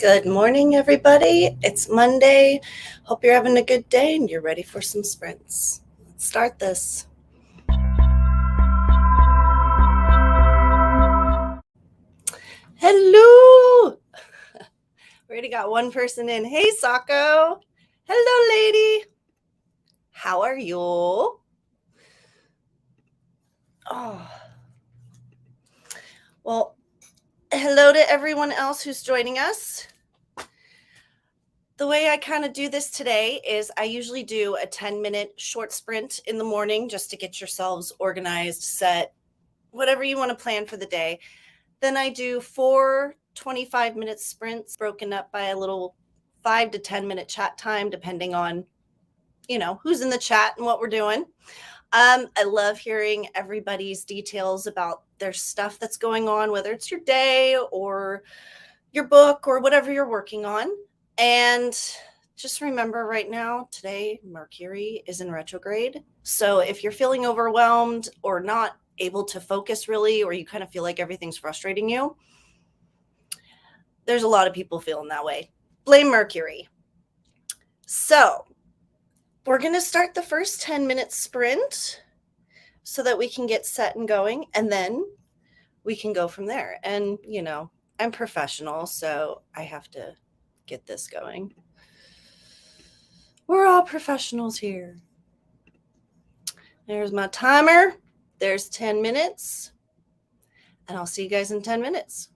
Good morning, everybody. It's Monday. Hope you're having a good day and you're ready for some sprints. Let's start this. Hello. We already got one person in. Hey, Sako. Hello, lady. How are you? Oh. Well, hello to everyone else who's joining us. The way I kind of do this today is I usually do a 10-minute short sprint in the morning just to get yourselves organized, set, whatever you want to plan for the day. Then I do 4 25-minute sprints broken up by a little 5 to 10-minute chat time, depending on, who's in the chat and what we're doing. I love hearing everybody's details about their stuff that's going on, whether it's your day or your book or whatever you're working on. And just remember right now, today, Mercury is in retrograde. So if you're feeling overwhelmed or not able to focus really, or you kind of feel like everything's frustrating you, there's a lot of people feeling that way. Blame Mercury. So we're going to start the first 10-minute sprint so that we can get set and going, and then we can go from there. And, I'm professional, so I have to get this going. We're all professionals here. There's my timer. There's 10 minutes. And I'll see you guys in 10 minutes.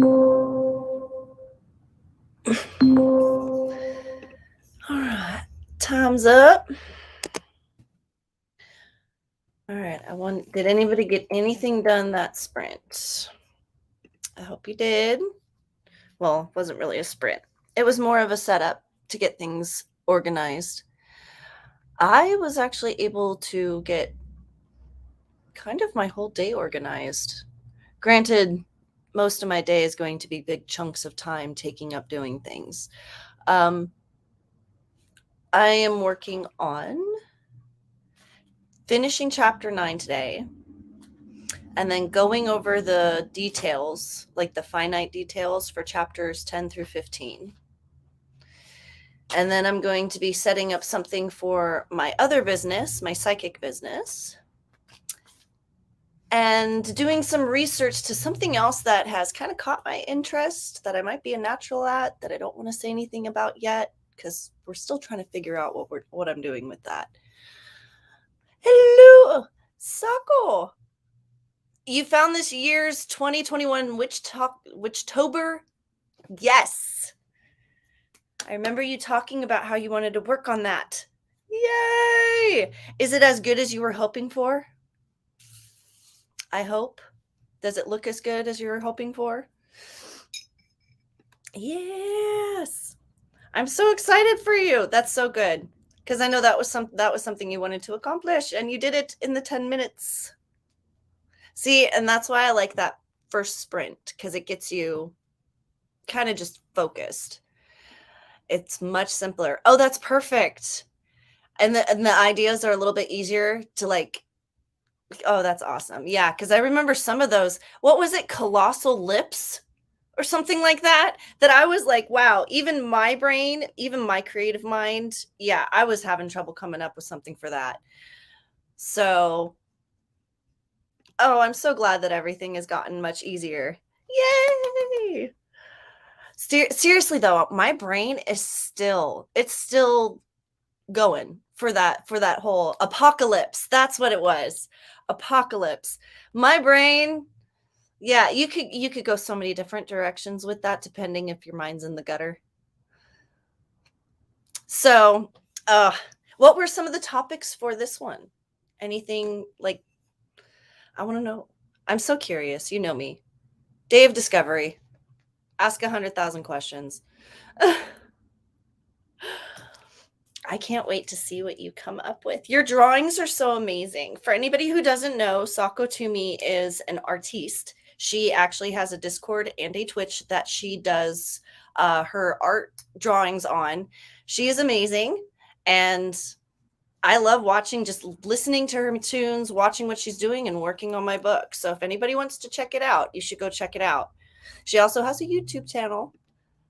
All right, time's up. All right, did anybody get anything done that sprint? I hope you did. Well, it wasn't really a sprint. It was more of a setup to get things organized. I was actually able to get kind of my whole day organized. Granted, most of my day is going to be big chunks of time taking up doing things. I am working on finishing chapter 9 today, and then going over the details, like the finite details for chapters 10 through 15. And then I'm going to be setting up something for my other business, my psychic business, and doing some research to something else that has kind of caught my interest that I might be a natural at, that I don't want to say anything about yet, because we're still trying to figure out what I'm doing with that. Hello, Sako. You found this year's 2021 Witchtober? Yes. I remember you talking about how you wanted to work on that. Yay! Is it as good as you were hoping for? I hope. Does it look as good as you were hoping for? Yes. I'm so excited for you. That's so good. Because I know that was something you wanted to accomplish, and you did it in the 10 minutes. See, and that's why I like that first sprint, because it gets you kind of just focused. It's much simpler. Oh, that's perfect. And the ideas are a little bit easier to like. Oh, that's awesome. Yeah, because I remember some of those. What was it? Colossal lips or something like that? That I was like, wow, even my brain, even my creative mind. Yeah, I was having trouble coming up with something for that. So, oh, I'm so glad that everything has gotten much easier. Yay! Seriously though, my brain is still going for that whole apocalypse. That's what it was. Apocalypse. My brain, yeah, you could go so many different directions with that depending if your mind's in the gutter. So, what were some of the topics for this one? Anything like, I want to know. I'm so curious. You know me. Day of discovery. Ask 100,000 questions. I can't wait to see what you come up with. Your drawings are so amazing. For anybody who doesn't know, Sako Toomey is an artiste. She actually has a Discord and a Twitch that she does her art drawings on. She is amazing. And I love watching, just listening to her tunes, watching what she's doing, and working on my book. So if anybody wants to check it out, you should go check it out. She also has a YouTube channel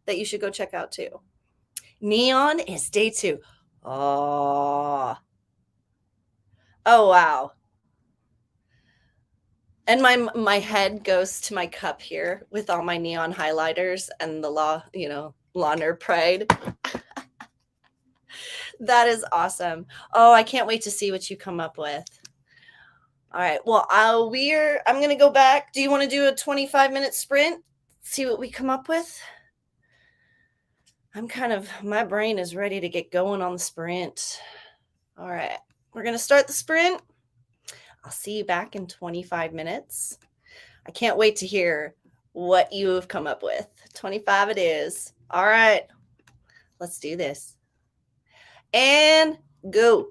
that you should go check out too. Neon is day 2. Oh wow. And my head goes to my cup here with all my neon highlighters and the law nerd pride. That is awesome. Oh, I can't wait to see what you come up with. All right. Well, I'm going to go back. Do you want to do a 25-minute sprint? See what we come up with? My brain is ready to get going on the sprint. All right. We're going to start the sprint. I'll see you back in 25 minutes. I can't wait to hear what you have come up with. 25 it is. All right. Let's do this. And go.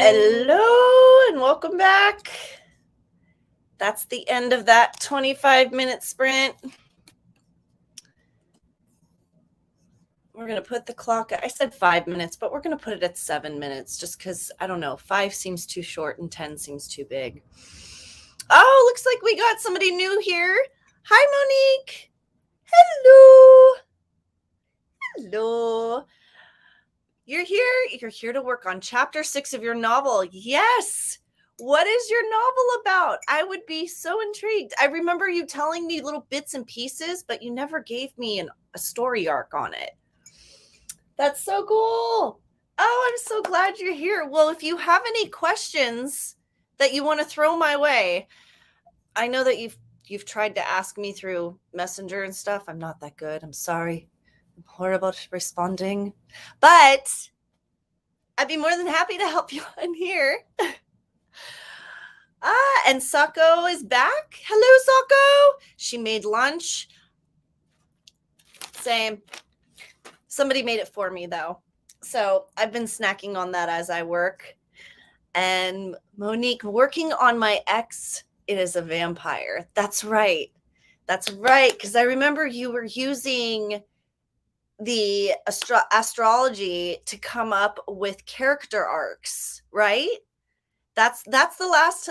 Hello and welcome back. That's the end of that 25-minute sprint. We're going to put the clock, I said 5 minutes, but we're going to put it at 7 minutes just because, I don't know, 5 seems too short and 10 seems too big. Oh, looks like we got somebody new here. Hi, Monique. Hello. Hello. You're here to work on chapter 6 of your novel. Yes. What is your novel about? I would be so intrigued. I remember you telling me little bits and pieces, but you never gave me a story arc on it. That's so cool. Oh, I'm so glad you're here. Well, if you have any questions that you want to throw my way, I know that you've tried to ask me through Messenger and stuff. I'm not that good. I'm sorry. I'm horrible at responding. But I'd be more than happy to help you on here. And Sako is back. Hello, Sako. She made lunch. Same. Somebody made it for me, though. So I've been snacking on that as I work. And Monique, working on my ex, it is a vampire. That's right. That's right. Because I remember you were using the astrology to come up with character arcs, right? That's the last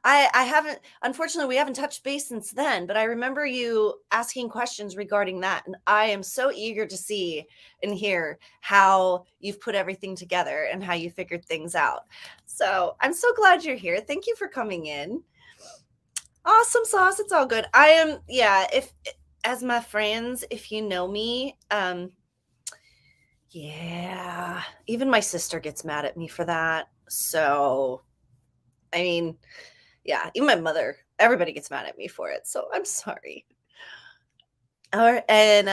I haven't, unfortunately we haven't touched base since then, but I remember you asking questions regarding that, and I am so eager to see and hear how you've put everything together and how you figured things out. So I'm so glad you're here. Thank you for coming in. Awesome sauce. It's all good. I am, yeah, if as my friends, if you know me, yeah, even my sister gets mad at me for that. So, I mean, yeah, even my mother, everybody gets mad at me for it. So I'm sorry. All right. And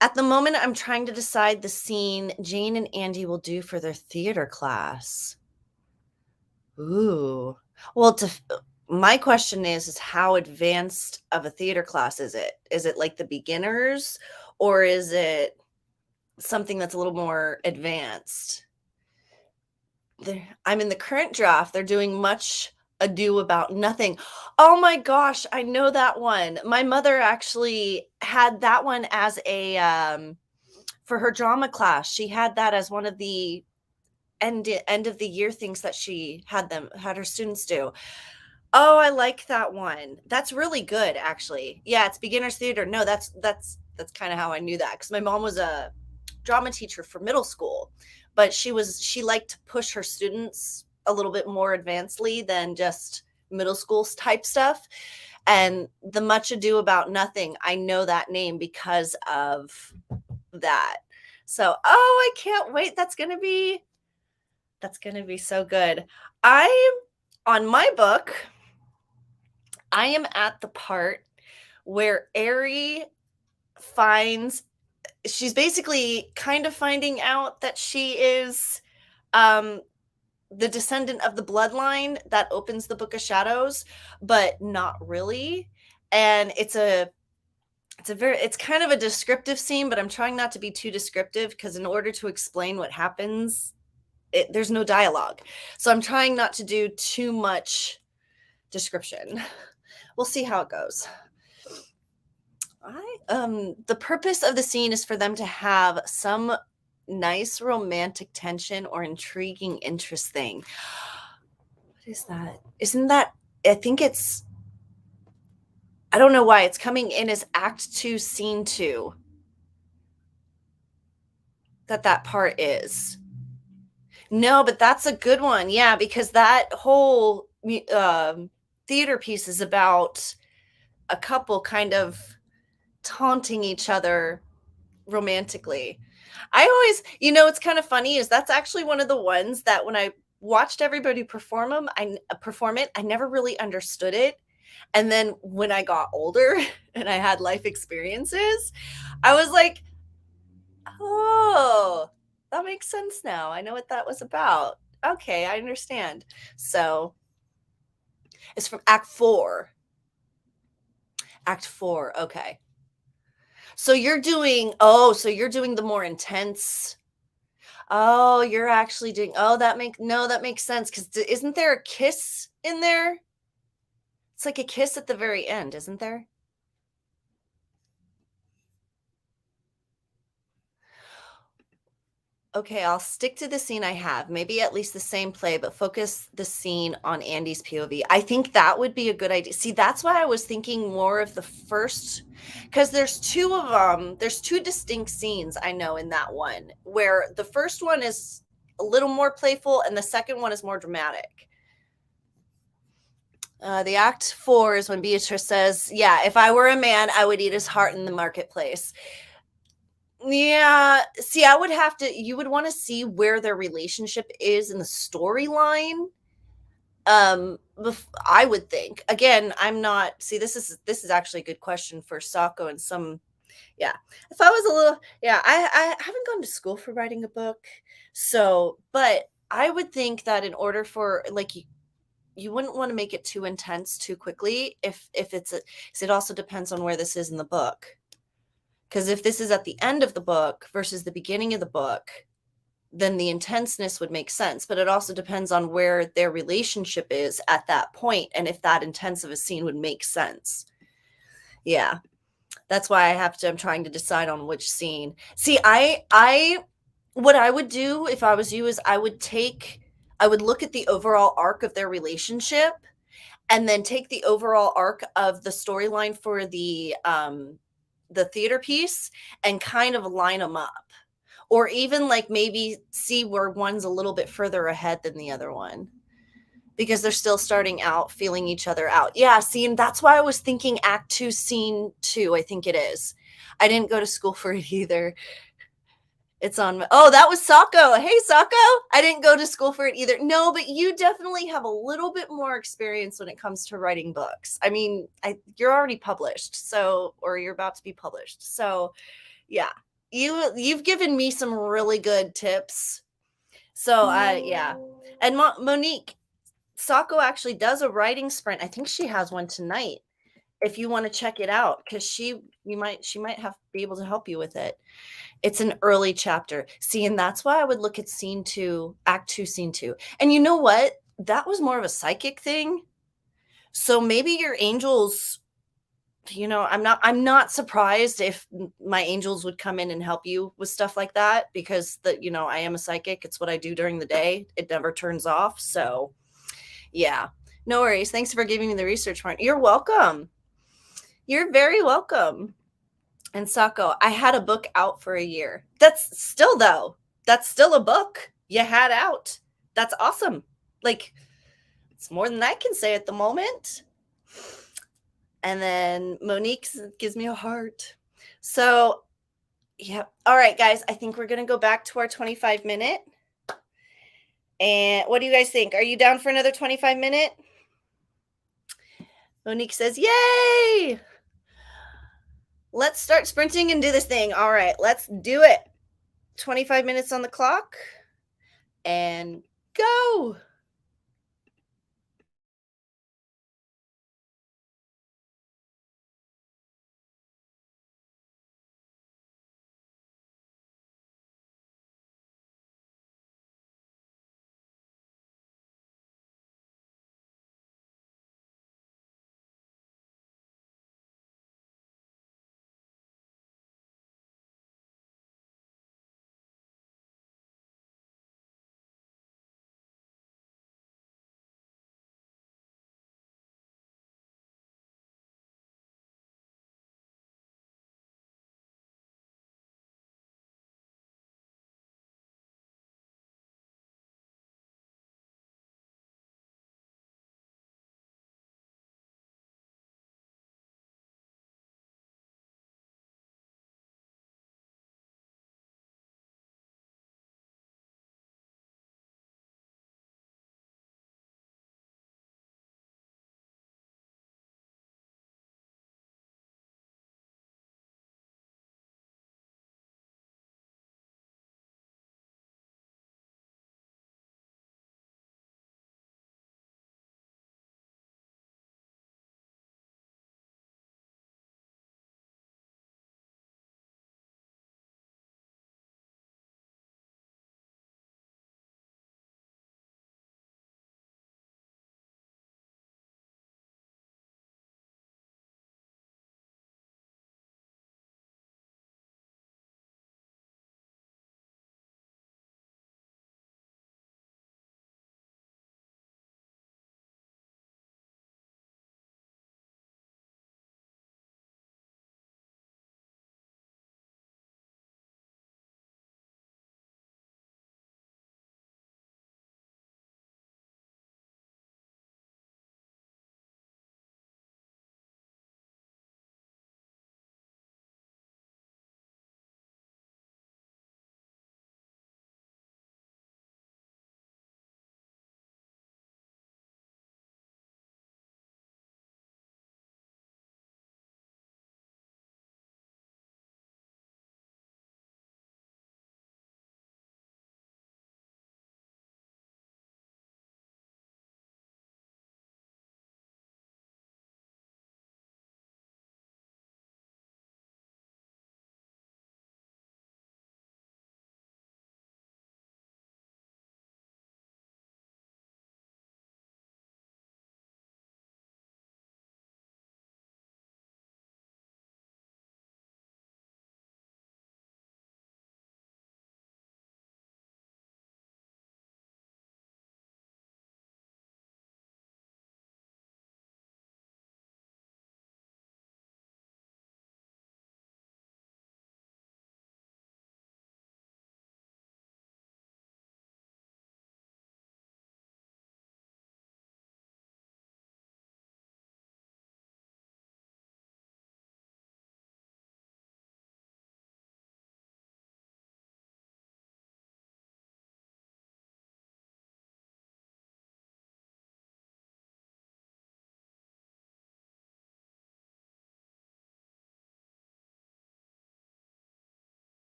at the moment, I'm trying to decide the scene Jane and Andy will do for their theater class. Ooh. Well, my question is how advanced of a theater class is it? Is it like the beginners, or is it something that's a little more advanced? I'm in the current draft. They're doing Much Ado About Nothing. Oh my gosh, I know that one. My mother actually had that one as a for her drama class. She had that as one of the end of the year things that she had her students do. Oh, I like that one. That's really good, actually. Yeah, it's beginners theater. No, that's kind of how I knew that, because my mom was a drama teacher for middle school, but she liked to push her students a little bit more advancedly than just middle school type stuff. And the Much Ado About Nothing, I know that name because of that. So, oh, I can't wait. That's gonna be so good. On my book, I am at the part where Ari she's basically kind of finding out that she is the descendant of the bloodline that opens the Book of Shadows, but not really. And it's kind of a descriptive scene, but I'm trying not to be too descriptive, because in order to explain what happens, there's no dialogue. So I'm trying not to do too much description. We'll see how it goes. The purpose of the scene is for them to have some nice romantic tension or intriguing interest thing. What is that? Isn't that, I think it's, I don't know why it's coming in as Act 2, Scene 2. That part is. No, but that's a good one. Yeah, because that whole theater piece is about a couple kind of taunting each other romantically. I always, it's kind of funny, is that's actually one of the ones that when I watched everybody perform it, I never really understood it. And then when I got older and I had life experiences, I was like, oh, that makes sense now. I know what that was about. Okay, I understand. So it's from Act 4. Act 4, okay. So you're doing the more intense. Oh, you're actually doing, oh, that makes sense, 'cause isn't there a kiss in there? It's like a kiss at the very end, isn't there? Okay, I'll stick to the scene I have. Maybe at least the same play, but focus the scene on Andy's POV. I think that would be a good idea. See, that's why I was thinking more of the first, because there's two of them. There's two distinct scenes I know in that one, where the first one is a little more playful and the second one is more dramatic. The act 4 is when Beatrice says, "Yeah, if I were a man, I would eat his heart in the marketplace." Yeah, see, I would have to, you would wanna see where their relationship is in the storyline, I would think. Again, I'm not, see, this is actually a good question for Sako and some, yeah. If I was a little, yeah, I haven't gone to school for writing a book, so, but I would think that in order for, like, you wouldn't wanna make it too intense too quickly if it's a, 'cause it also depends on where this is in the book. Because if this is at the end of the book versus the beginning of the book, then the intenseness would make sense. But it also depends on where their relationship is at that point and if that intense of a scene would make sense. Yeah. That's why I'm trying to decide on which scene. See, what I would do if I was you is I would look at the overall arc of their relationship and then take the overall arc of the storyline for the theater piece and kind of line them up, or even like maybe see where one's a little bit further ahead than the other one because they're still starting out feeling each other out. Yeah, see, and that's why I was thinking act 2 scene 2, I think it is. I didn't go to school for it either. It's on, oh, that was Sako. Hey, Sako. I didn't go to school for it either. No, but you definitely have a little bit more experience when it comes to writing books. I mean, you're already published, so, or you're about to be published. So, yeah. You've given me some really good tips. So, yeah. And Monique, Sako actually does a writing sprint. I think she has one tonight. If you want to check it out, because she might have be able to help you with it. It's an early chapter. See, and that's why I would look at scene 2, act 2, scene 2. And you know what? That was more of a psychic thing. So maybe your angels, I'm not surprised if my angels would come in and help you with stuff like that because I am a psychic. It's what I do during the day. It never turns off. So, yeah. No worries. Thanks for giving me the research part. You're welcome. You're very welcome. And Sako, I had a book out for a year. That's still a book you had out. That's awesome. Like, it's more than I can say at the moment. And then Monique gives me a heart. So, yeah. All right, guys, I think we're going to go back to our 25-minute. And what do you guys think? Are you down for another 25-minute? Monique says, yay! Let's start sprinting and do this thing. All right, let's do it. 25 minutes on the clock. And go.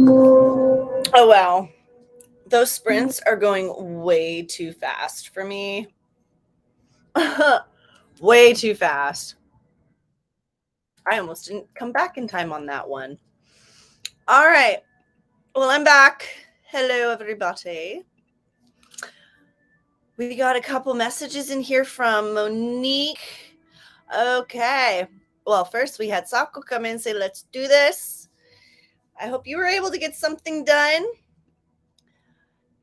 Oh, wow. Those sprints are going way too fast for me. Way too fast. I almost didn't come back in time on that one. All right. Well, I'm back. Hello, everybody. We got a couple messages in here from Monique. Okay. Well, first we had Sako come in and say, let's do this. I hope you were able to get something done.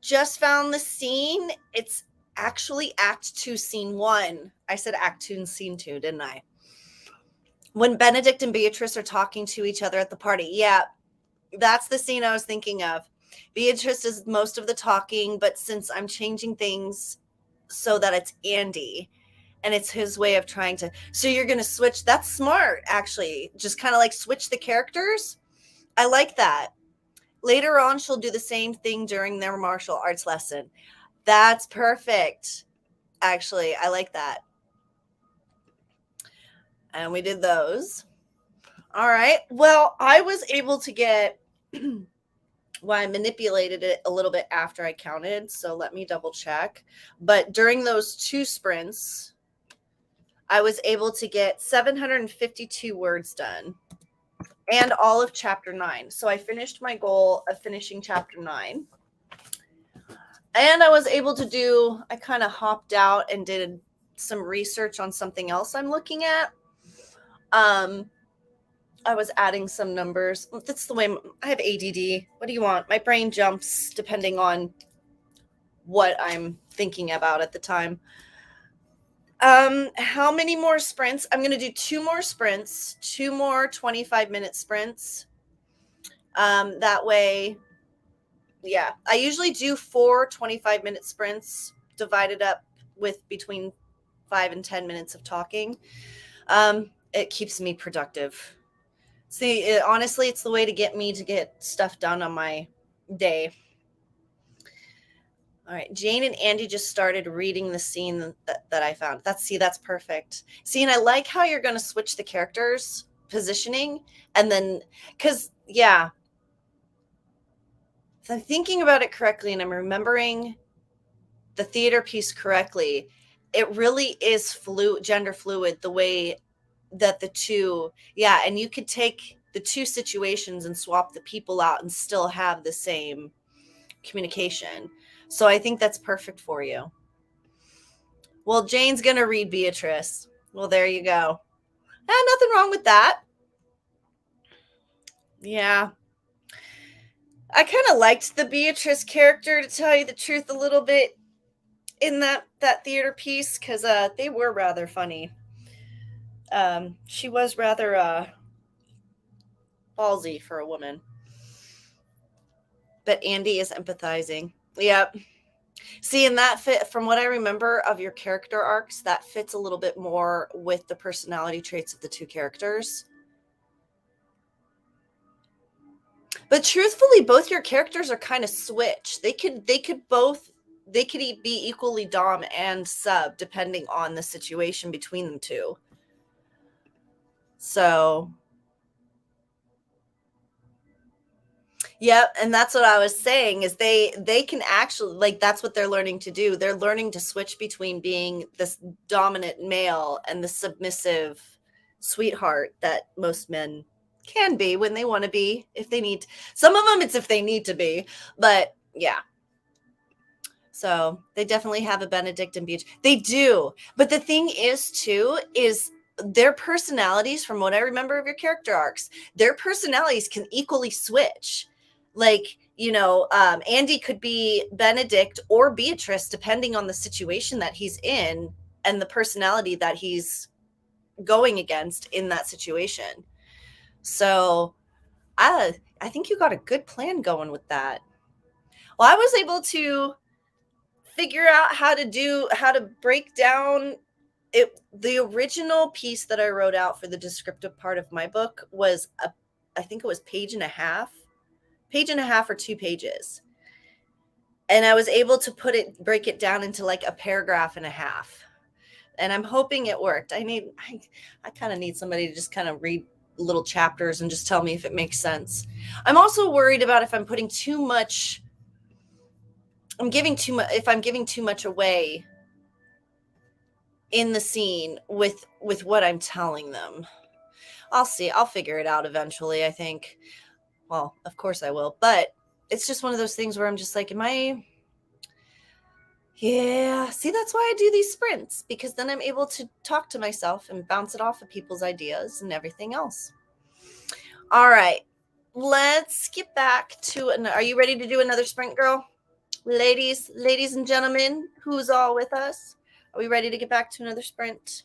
Just found the scene. It's actually Act 2, Scene 1. I said Act 2 and Scene 2, didn't I? When Benedict and Beatrice are talking to each other at the party. Yeah, that's the scene I was thinking of. Beatrice does most of the talking, but since I'm changing things so that it's Andy, and it's his way of trying to, so you're going to switch. That's smart, actually. Just kind of like switch the characters. I like that. Later on, she'll do the same thing during their martial arts lesson. That's perfect. Actually, I like that. And we did those. All right. Well, I was able to get, well, I manipulated it a little bit after I counted. So let me double check. But during those 2 sprints, I was able to get 752 words done and all of chapter 9. So I finished my goal of finishing chapter 9. And I was able to do, I kind of hopped out and did some research on something else I'm looking at. I was adding some numbers. That's the way I have ADD. What do you want? My brain jumps depending on what I'm thinking about at the time. How many more sprints? I'm going to do 2 more sprints, 2 more 25-minute sprints. That way, yeah, I usually do 4 25-minute sprints divided up with between 5 and 10 minutes of talking. It keeps me productive. See, honestly, it's the way to get me to get stuff done on my day. All right, Jane and Andy just started reading the scene that I found. That's perfect. See, and I like how you're going to switch the characters' positioning, and then, because, yeah, if I'm thinking about it correctly and I'm remembering the theater piece correctly, it really is gender fluid, the way that the 2, yeah, and you could take the 2 situations and swap the people out and still have the same communication. So I think that's perfect for you. Well, Jane's going to read Beatrice. Well, there you go. Nothing wrong with that. Yeah. I kind of liked the Beatrice character, to tell you the truth, a little bit in that theater piece, because they were rather funny. She was rather ballsy for a woman. But Andy is empathizing. Yep. See, and that fit, from what I remember of your character arcs, that fits a little bit more with the personality traits of the 2 characters. But truthfully, both your characters are kind of switched. They could be equally dom and sub depending on the situation between them 2. So, yep, and that's what I was saying, is they can actually, like, that's what they're learning to do. They're learning to switch between being this dominant male and the submissive sweetheart that most men can be when they want to be, if they need. Some of them it's if they need to be, but yeah. So they definitely have a Benedict and Beach. They do. But the thing is, too, is their personalities, from what I remember of your character arcs, their personalities can equally switch. Like, Andy could be Benedict or Beatrice, depending on the situation that he's in and the personality that he's going against in that situation. So I think you got a good plan going with that. Well, I was able to figure out how to break down it. The original piece that I wrote out for the descriptive part of my book was I think it was page and a half or 2 pages. And I was able to break it down into like a paragraph and a half. And I'm hoping it worked. I kind of need somebody to just kind of read little chapters and just tell me if it makes sense. I'm also worried about if I'm putting too much, if I'm giving too much away in the scene with what I'm telling them. I'll see. I'll figure it out eventually, I think. Well, of course I will, but it's just one of those things where I'm just like, yeah, see, that's why I do these sprints, because then I'm able to talk to myself and bounce it off of people's ideas and everything else. All right, let's get back to, are you ready to do another sprint, girl? Ladies and gentlemen, who's all with us? Are we ready to get back to another sprint?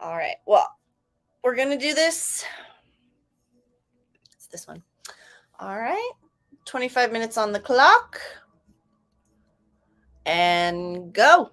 All right, well, we're going to do this. It's this one. All right, 25 minutes on the clock. And go.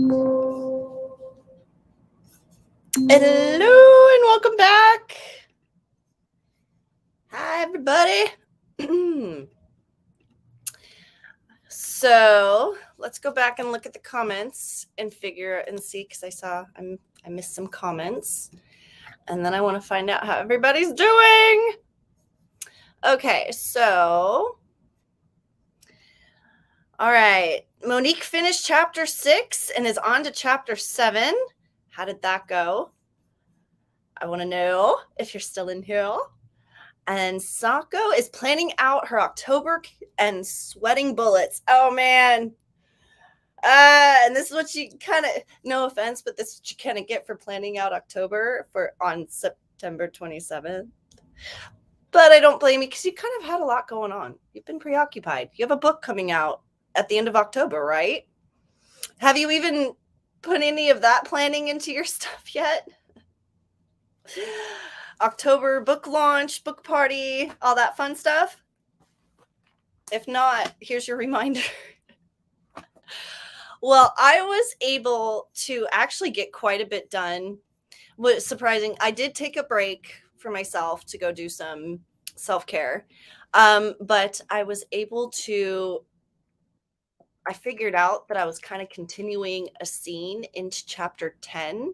Hello and welcome back. Hi, everybody. So let's go back and look at the comments and figure and see, because I missed some comments, and then I want to find out how everybody's doing. Okay, so all right, Monique finished chapter 6 and is on to chapter 7. How did that go? I want to know if you're still in here. And Sako is planning out her October and sweating bullets. Oh, man. And this is what you kind of, no offense, but this is what you kind of get for planning out October on September 27th. But I don't blame you, because you kind of had a lot going on. You've been preoccupied. You have a book coming out at the end of October, right? Have you even put any of that planning into your stuff yet? October book launch, book party, all that fun stuff? If not, here's your reminder. Well, I was able to actually get quite a bit done. Was surprising. I did take a break for myself to go do some self-care. But I was able to, I figured out that I was kind of continuing a scene into chapter 10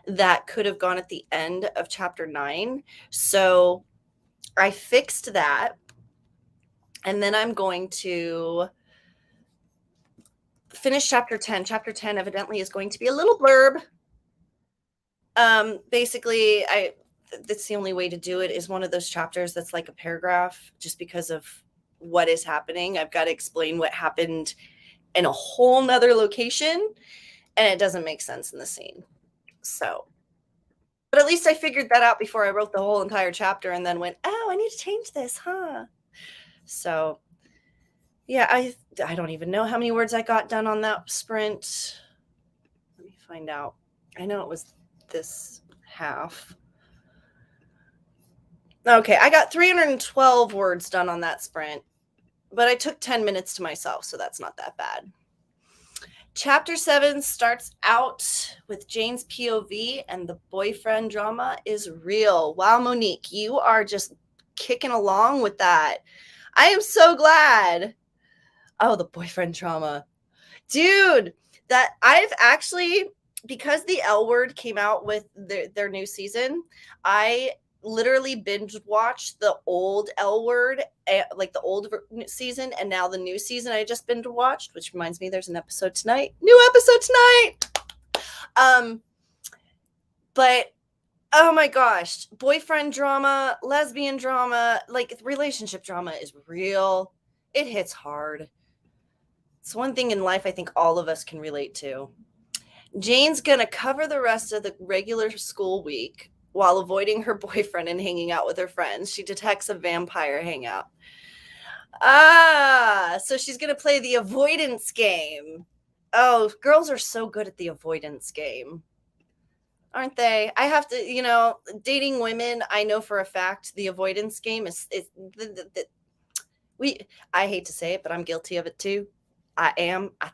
that could have gone at the end of chapter 9. So I fixed that. And then I'm going to finish chapter 10. Chapter 10 evidently is going to be a little blurb. Basically, that's the only way to do it, is one of those chapters that's like a paragraph, just because of what is happening. I've got to explain what happened in a whole nother location, and it doesn't make sense in the scene. So, but at least I figured that out before I wrote the whole entire chapter, and then went, oh, I need to change this, huh? So yeah, I don't even know how many words I got done on that sprint. Let me find out. I know it was this half. Okay, I got 312 words done on that sprint, but I took 10 minutes to myself, so that's not that bad. Chapter 7 starts out with Jane's POV, and the boyfriend drama is real. Wow, Monique, you are just kicking along with that. I am so glad. Oh, the boyfriend trauma. Dude, that I've actually, because the L Word came out with their new season, I literally binge watched the old L Word, like the old season, and now the new season I just binge watched, which reminds me there's an episode tonight. New episode tonight. But oh my gosh, boyfriend drama, lesbian drama, like relationship drama is real. It hits hard. It's one thing in life I think all of us can relate to. Jane's gonna cover the rest of the regular school week while avoiding her boyfriend and hanging out with her friends. She detects a vampire hangout. So she's gonna play the avoidance game. Oh, girls are so good at the avoidance game, aren't they? I have to, dating women, I know for a fact the avoidance game is I hate to say it, but I'm guilty of it too. I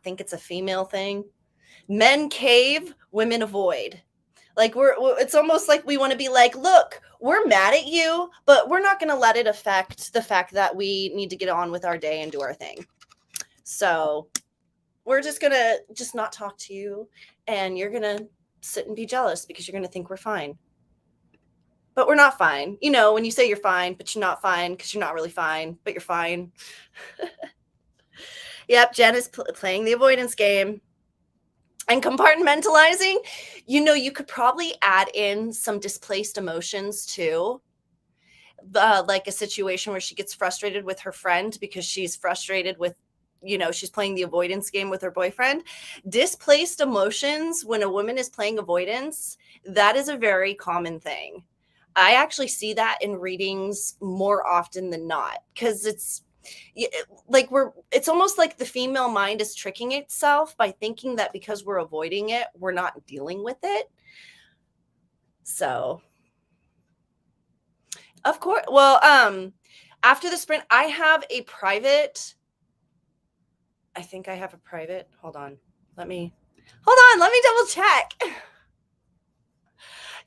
think it's a female thing. Men cave, women avoid. Like it's almost like we want to be like, look, we're mad at you, but we're not going to let it affect the fact that we need to get on with our day and do our thing. So we're just going to not talk to you, and you're going to sit and be jealous because you're going to think we're fine. But we're not fine. When you say you're fine, but you're not fine because you're not really fine, but you're fine. Yep, Jen is playing the avoidance game. And compartmentalizing, you could probably add in some displaced emotions too. Like a situation where she gets frustrated with her friend because she's frustrated with, she's playing the avoidance game with her boyfriend. Displaced emotions, when a woman is playing avoidance, that is a very common thing. I actually see that in readings more often than not, because it's almost like the female mind is tricking itself by thinking that because we're avoiding it, we're not dealing with it. So, of course, well, after the sprint, I think I have a private. Hold on. Let me Hold on, let me double check.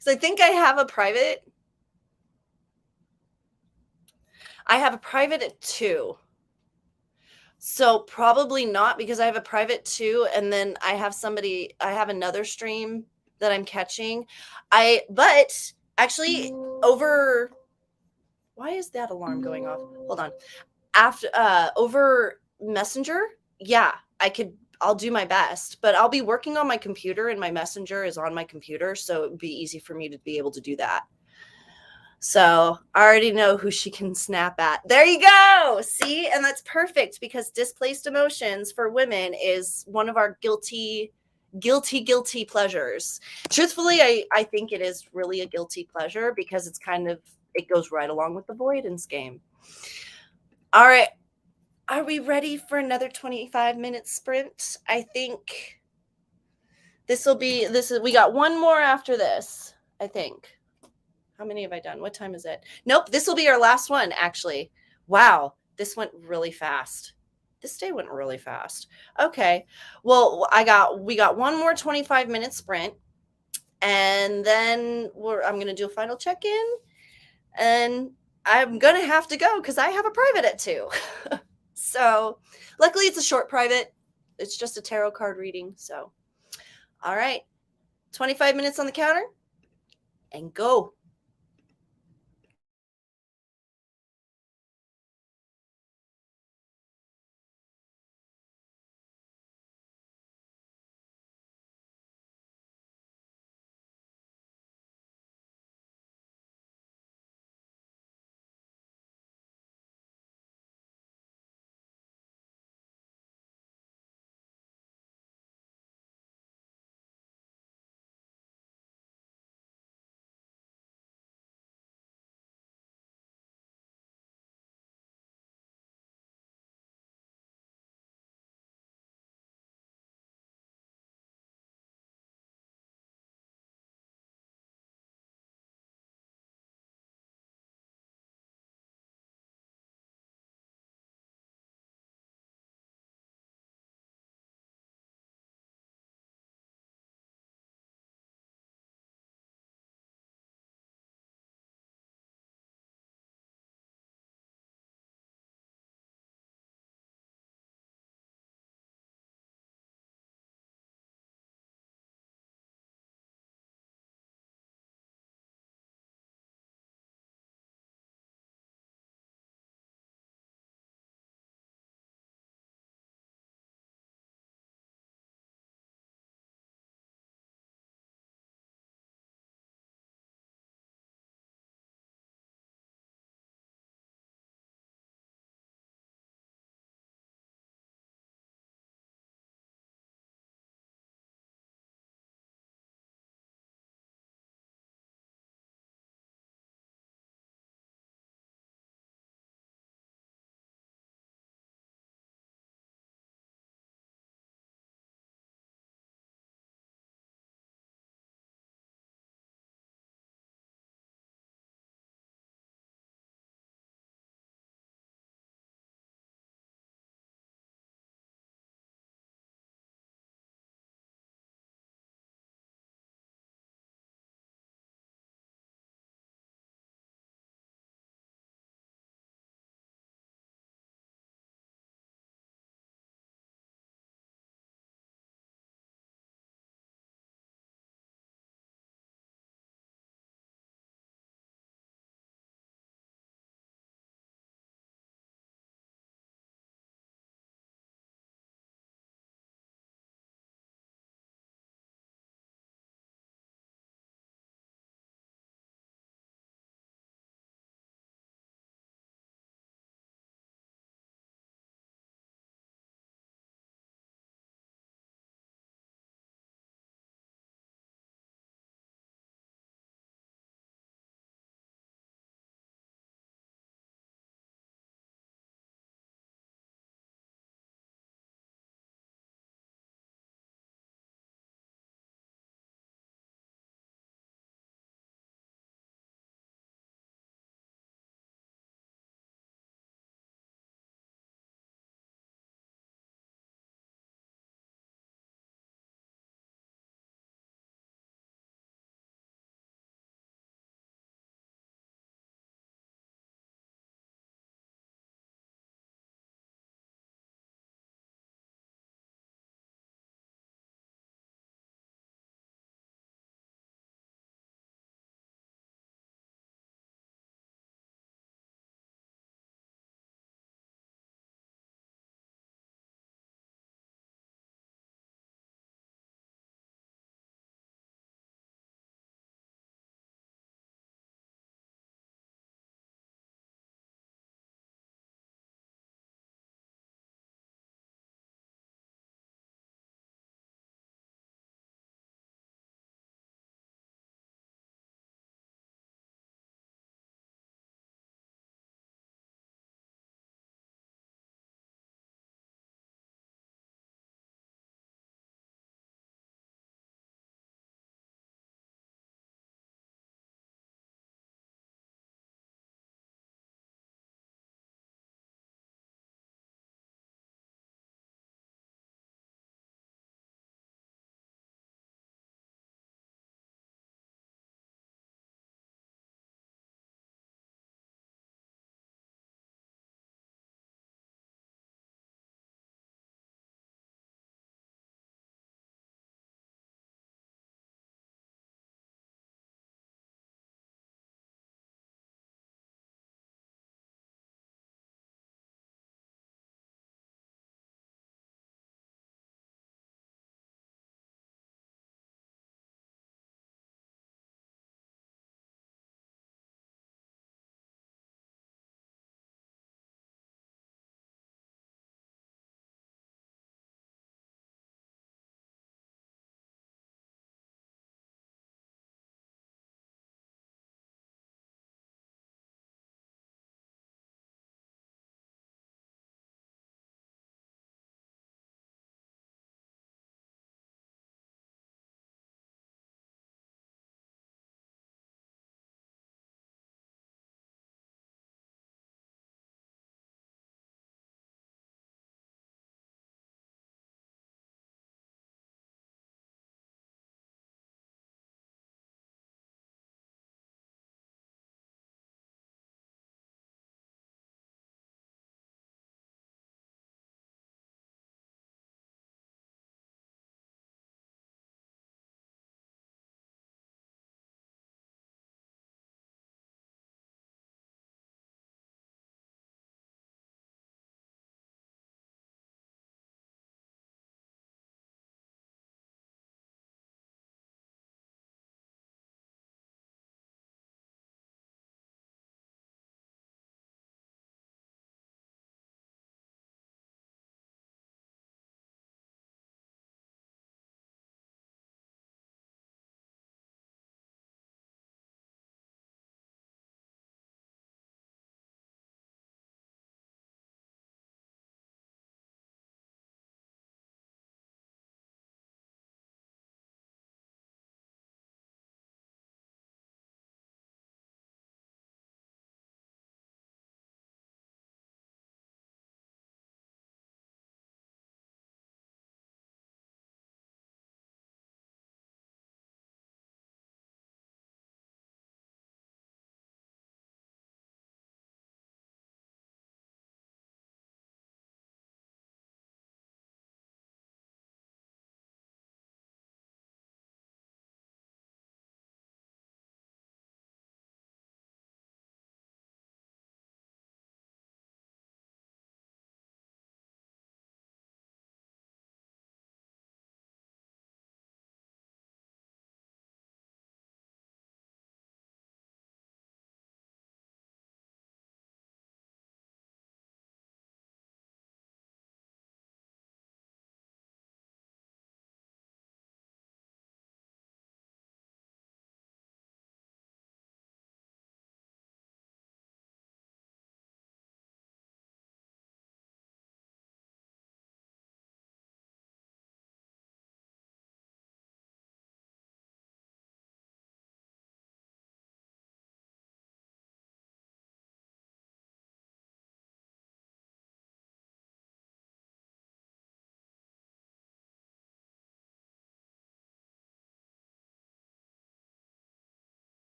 So I think I have a private. I have a private at 2. So probably not, because I have a private 2, and then I have another stream that I'm catching. But actually over, why is that alarm going off? Hold on. After over Messenger, yeah, I'll do my best, but I'll be working on my computer and my Messenger is on my computer, so it would be easy for me to be able to do that. So I already know who she can snap at. There you go. See? And that's perfect, because displaced emotions for women is one of our guilty pleasures. Truthfully, I think it is really a guilty pleasure, because it goes right along with the avoidance game. All right. Are we ready for another 25-minute sprint? I think we got one more after this, I think. How many have I done? What time is it? Nope, this will be our last one, actually. Wow, this went really fast. This day went really fast. Okay, well, we got one more 25-minute sprint, and then I'm going to do a final check-in, and I'm going to have to go because I have a private at 2. So luckily it's a short private. It's just a tarot card reading. So, all right, 25 minutes on the counter and go.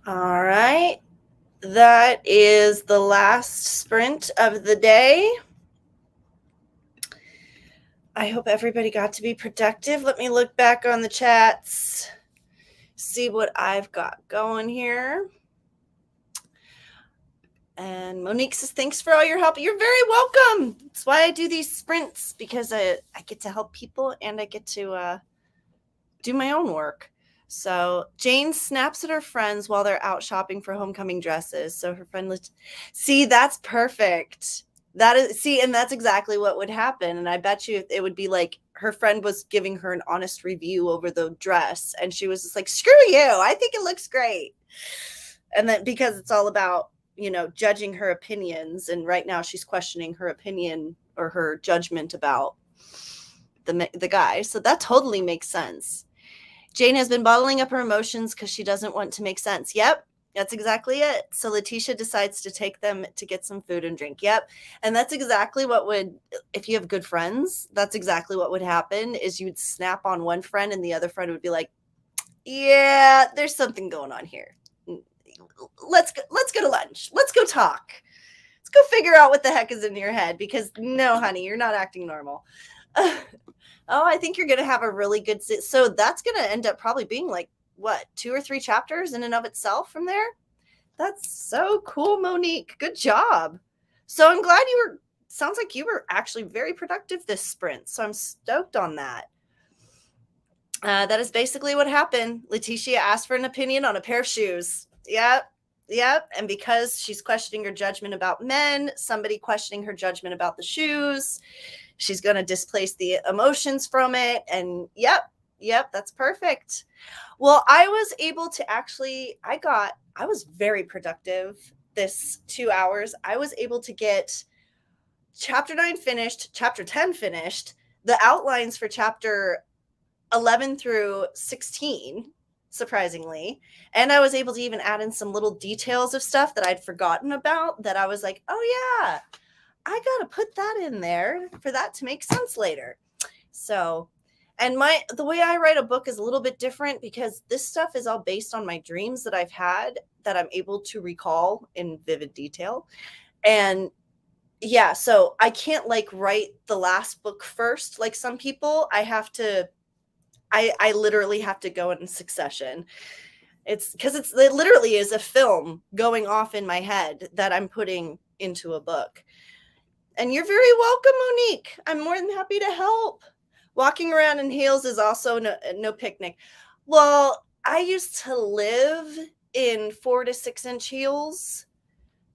All right. That is the last sprint of the day. I hope everybody got to be productive. Let me look back on the chats, see what I've got going here. And Monique says, thanks for all your help. You're very welcome. That's why I do these sprints, because I get to help people and I get to do my own work. So Jane snaps at her friends while they're out shopping for homecoming dresses. So her friend, see, that's perfect. That is, see, and that's exactly what would happen. And I bet you it would be like her friend was giving her an honest review over the dress, and she was just like, screw you, I think it looks great. And then because it's all about, you know, judging her opinions, and right now she's questioning her opinion or her judgment about the guy. So that totally makes sense. Jane has been bottling up her emotions because she doesn't want to make sense. Yep, that's exactly it. So Letitia decides to take them to get some food and drink. Yep. And that's exactly what would, if you have good friends, that's exactly what would happen, is you'd snap on one friend and the other friend would be like, yeah, there's something going on here. Let's go to lunch. Let's go talk. Let's go figure out what the heck is in your head, because no, honey, you're not acting normal. Oh, I think you're going to have a really good, so that's going to end up probably being like, what, 2 or 3 chapters in and of itself from there? That's so cool, Monique. Good job. So I'm glad sounds like you were actually very productive this sprint. So I'm stoked on that. That is basically what happened. Letitia asked for an opinion on a pair of shoes. Yep. And because she's questioning her judgment about men, somebody questioning her judgment about the shoes, she's going to displace the emotions from it. And yep, that's perfect. Well, I was able to actually, I was very productive this 2 hours. I was able to get chapter 9 finished, chapter 10 finished, the outlines for chapter 11 through 16, surprisingly. And I was able to even add in some little details of stuff that I'd forgotten about, that I was like, oh yeah, I got to put that in there for that to make sense later. So, and the way I write a book is a little bit different, because this stuff is all based on my dreams that I've had that I'm able to recall in vivid detail. And yeah, so I can't like write the last book first. Like some people, I literally have to go in succession. It's because it literally is a film going off in my head that I'm putting into a book. And you're very welcome, Monique. I'm more than happy to help. Walking around in heels is also no picnic. Well, I used to live in 4 to 6 inch heels.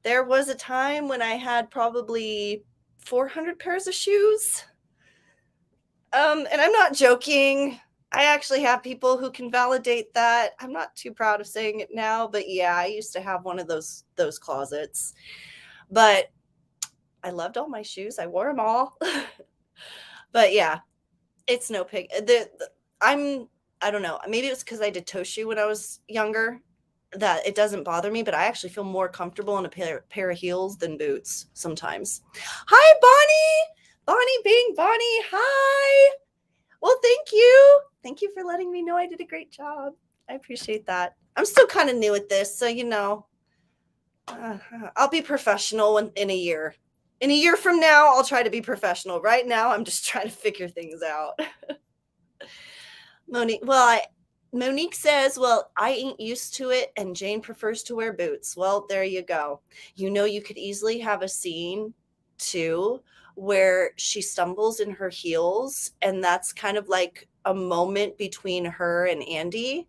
There was a time when I had probably 400 pairs of shoes. And I'm not joking. I actually have people who can validate that. I'm not too proud of saying it now, but yeah, I used to have one of those closets. But I loved all my shoes. I wore them all. But yeah, it's no pig. I don't know. Maybe it was because I did toe shoe when I was younger that it doesn't bother me, but I actually feel more comfortable in a pair of heels than boots sometimes. Hi, Bonnie being Bonnie. Hi. Well, thank you. Thank you for letting me know I did a great job. I appreciate that. I'm still kind of new at this, so, you know, I'll be professional in a year. In a year from now, I'll try to be professional. Right now, I'm just trying to figure things out. Monique says, well, I ain't used to it, and Jane prefers to wear boots. Well, there you go. You know, you could easily have a scene, too, where she stumbles in her heels, and that's kind of like a moment between her and Andy,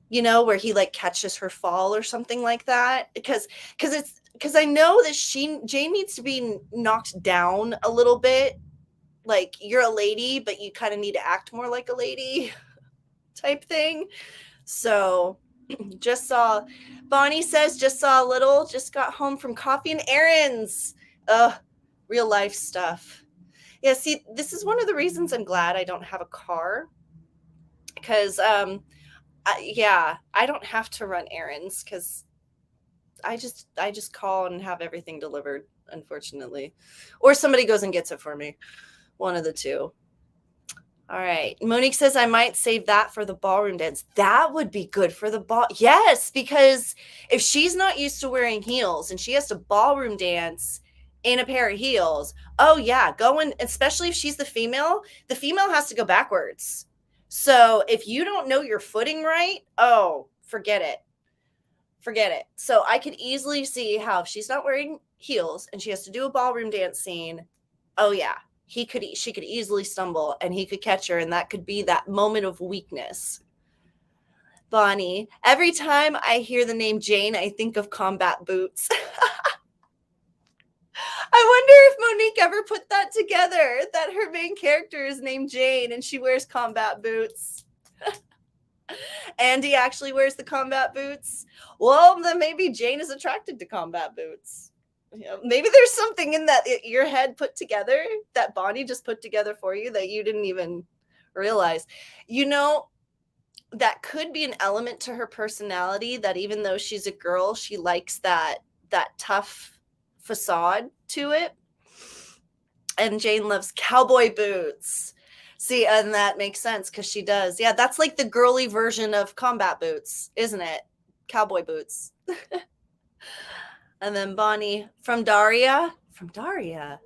you know, where he like catches her fall or something like that. Because I know that Jane needs to be knocked down a little bit. Like, you're a lady, but you kind of need to act more like a lady type thing. So Bonnie says, just saw a little, just got home from coffee and errands. Real life stuff. Yeah, see, this is one of the reasons I'm glad I don't have a car, because I don't have to run errands, because I just call and have everything delivered, unfortunately, or somebody goes and gets it for me. One of the two. All right. Monique says, I might save that for the ballroom dance. That would be good for the ball. Yes, because if she's not used to wearing heels and she has to ballroom dance in a pair of heels, oh, yeah, going, especially if she's the female has to go backwards. So if you don't know your footing right, oh, forget it. Forget it. So I could easily see how if she's not wearing heels and she has to do a ballroom dance scene, oh, yeah. She could easily stumble and he could catch her, and that could be that moment of weakness. Bonnie, every time I hear the name Jane, I think of combat boots. I wonder if Monique ever put that together, that her main character is named Jane and she wears combat boots. Andy actually wears the combat boots. Well, then maybe Jane is attracted to combat boots. You know, maybe there's something in that your head put together that Bonnie just put together for you that you didn't even realize. You know, that could be an element to her personality, that even though she's a girl, she likes that tough facade to it. And Jane loves cowboy boots. See, and that makes sense because she does. Yeah, that's like the girly version of combat boots, isn't it? Cowboy boots. And then Bonnie, from Daria. I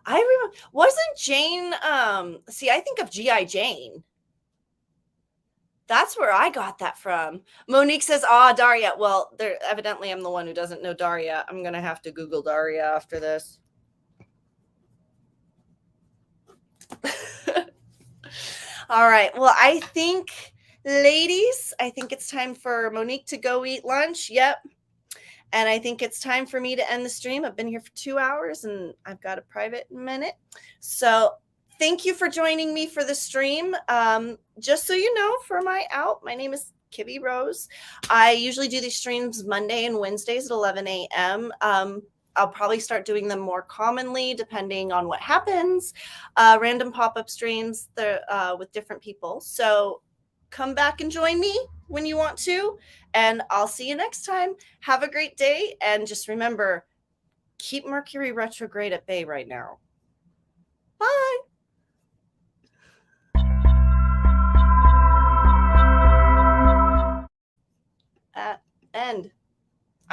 remember, wasn't Jane, see, I think of G.I. Jane. That's where I got that from. Monique says, Daria. Well, evidently I'm the one who doesn't know Daria. I'm going to have to Google Daria after this. All right. Well, I think, ladies, it's time for Monique to go eat lunch. Yep. And I think it's time for me to end the stream. I've been here for 2 hours and I've got a private minute. So thank you for joining me for the stream. Just so you know, for my name is KibbyRose. I usually do these streams Monday and Wednesdays at 11 a.m. I'll probably start doing them more commonly depending on what happens. Random pop-up streams with different people. So come back and join me when you want to, and I'll see you next time. Have a great day, and just remember, keep Mercury retrograde at bay right now. Bye. End.